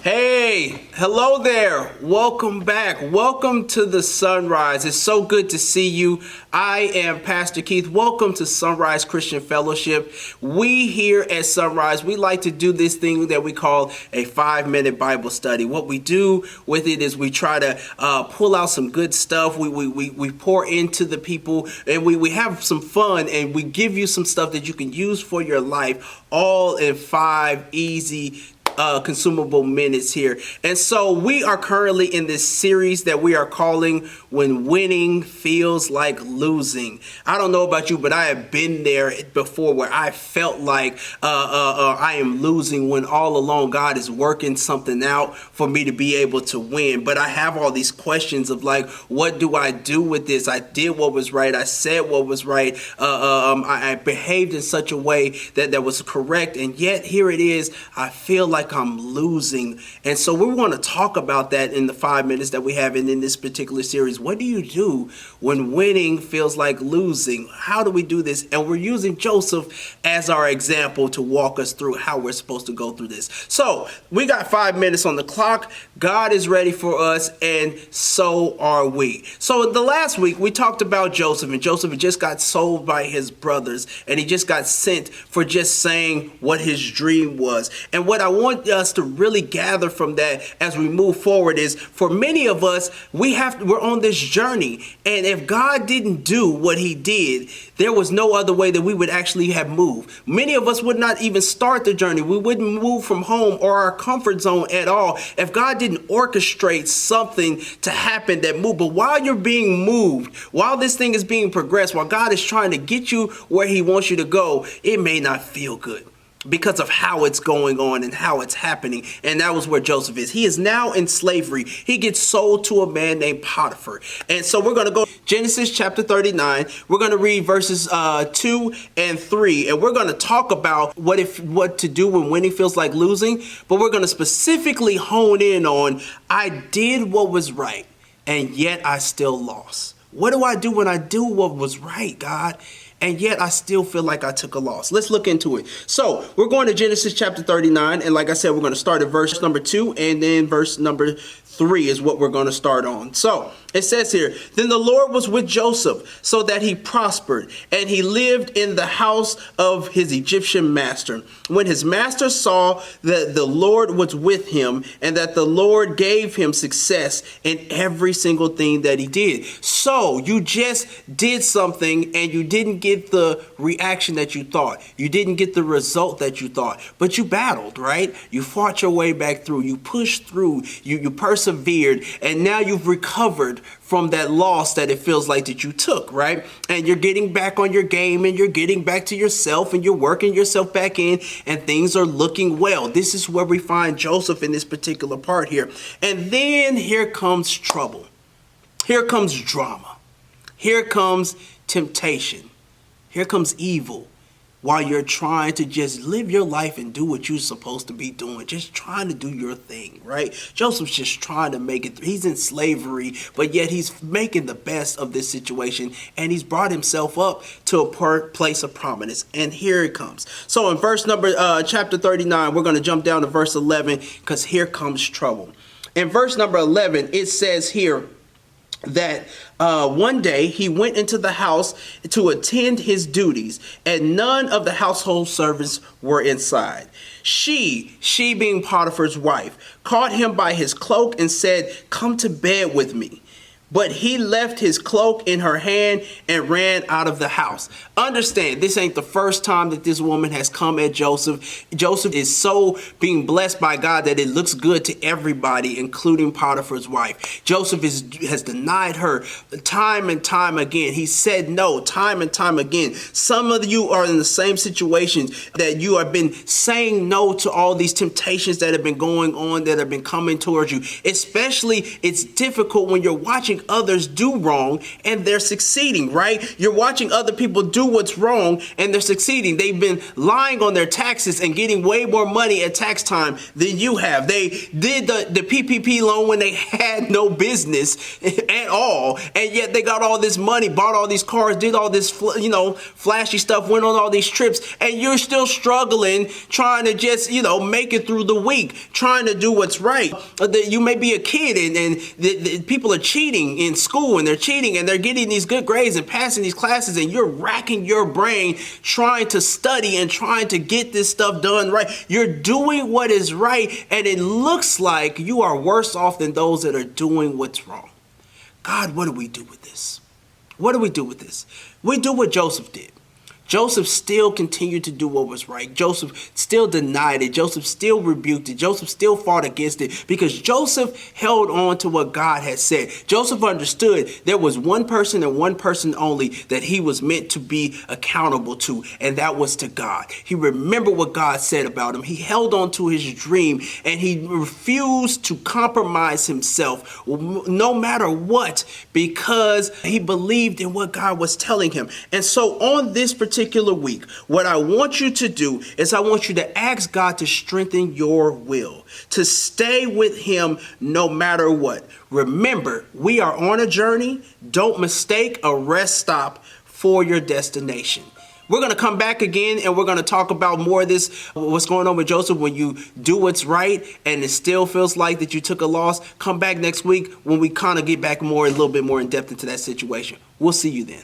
Hey, hello there. Welcome back. Welcome to the Sunrise. It's so good to see you. I am Pastor Keith. Welcome to Sunrise Christian Fellowship. We here at Sunrise, we like to do this thing that we call a 5-minute Bible study. What we do with it is we try to pull out some good stuff. We pour into the people, and we have some fun, and we give you some stuff that you can use for your life, all in 5 easy consumable minutes here. And so we are currently in this series that we are calling When Winning Feels Like Losing. I don't know about you, but I have been there before where I felt like I am losing when all along God is working something out for me to be able to win. But I have all these questions of like, what do I do with this? I did what was right. I said what was right. I behaved in such a way that was correct. And yet here it is. I feel like I'm losing. And so we want to talk about that in the 5 minutes that we have in this particular series. What do you do when winning feels like losing? How do we do this? And we're using Joseph as our example to walk us through how we're supposed to go through this. So we got 5 minutes on the clock. God is ready for us, and so are we. So the last week we talked about Joseph, and Joseph had just got sold by his brothers, and he just got sent for just saying what his dream was. And what I want us to really gather from that as we move forward is, for many of us, we're on this journey, and if God didn't do what he did, there was no other way that we would actually have moved. Many of us would not even start the journey. We wouldn't move from home or our comfort zone at all if God didn't orchestrate something to happen that moved. But while you're being moved, while this thing is being progressed, while God is trying to get you where he wants you to go, it may not feel good because of how it's going on and how it's happening. And that was where Joseph is. He is now in slavery. He gets sold to a man named Potiphar. And so we're going to go Genesis chapter 39. We're going to read verses 2 and 3. And we're going to talk about what to do when winning feels like losing. But we're going to specifically hone in on, I did what was right, and yet I still lost. What do I do when I do what was right, God, and yet I still feel like I took a loss? Let's look into it. So we're going to Genesis chapter 39. And like I said, we're going to start at verse number 2, and then verse number 3 is what we're going to start on. So it says here, then the Lord was with Joseph so that he prospered, and he lived in the house of his Egyptian master. When his master saw that the Lord was with him, and that the Lord gave him success in every single thing that he did. So you just did something and you didn't get the reaction that you thought. You didn't get the result that you thought, but you battled, right? You fought your way back through. You pushed through. You persevered, and now you've recovered from that loss that it feels like that you took, right? And you're getting back on your game, and you're getting back to yourself, and you're working yourself back in, and things are looking well. This is where we find Joseph in this particular part here. And then here comes trouble. Here comes drama. Here comes temptation. Here comes evil. While you're trying to just live your life and do what you're supposed to be doing, just trying to do your thing, right? Joseph's just trying to make it. He's in slavery, but yet he's making the best of this situation, and he's brought himself up to a place of prominence. And here it comes. So in verse number chapter 39, we're going to jump down to verse 11, because here comes trouble. In verse number 11, it says here that one day he went into the house to attend his duties, and none of the household servants were inside. She being Potiphar's wife, caught him by his cloak and said, "Come to bed with me." But he left his cloak in her hand and ran out of the house. Understand, this ain't the first time that this woman has come at Joseph. Joseph is so being blessed by God that it looks good to everybody, including Potiphar's wife. Joseph has denied her time and time again. He said no time and time again. Some of you are in the same situation, that you have been saying no to all these temptations that have been going on, that have been coming towards you. Especially, it's difficult when you're watching others do wrong and they're succeeding, right? You're watching other people do what's wrong and they're succeeding. They've been lying on their taxes and getting way more money at tax time than you have. They did the PPP loan when they had no business at all, and yet they got all this money, bought all these cars, did all this, flashy stuff, went on all these trips, and you're still struggling, trying to just, make it through the week, trying to do what's right. You may be a kid and the people are cheating in school, and they're cheating and they're getting these good grades and passing these classes, and you're racking your brain trying to study and trying to get this stuff done right. You're doing what is right, and it looks like you are worse off than those that are doing what's wrong. God, what do we do with this? What do we do with this? We do what Joseph did. Joseph still continued to do what was right. Joseph still denied it. Joseph still rebuked it. Joseph still fought against it because Joseph held on to what God had said. Joseph understood there was one person and one person only that he was meant to be accountable to, and that was to God. He remembered what God said about him. He held on to his dream, and he refused to compromise himself no matter what, because he believed in what God was telling him. And so on this particular week, what I want you to do is I want you to ask God to strengthen your will, to stay with him no matter what. Remember, we are on a journey. Don't mistake a rest stop for your destination. We're going to come back again and we're going to talk about more of this, what's going on with Joseph when you do what's right and it still feels like that you took a loss. Come back next week when we kind of get back a little bit more in depth into that situation. We'll see you then.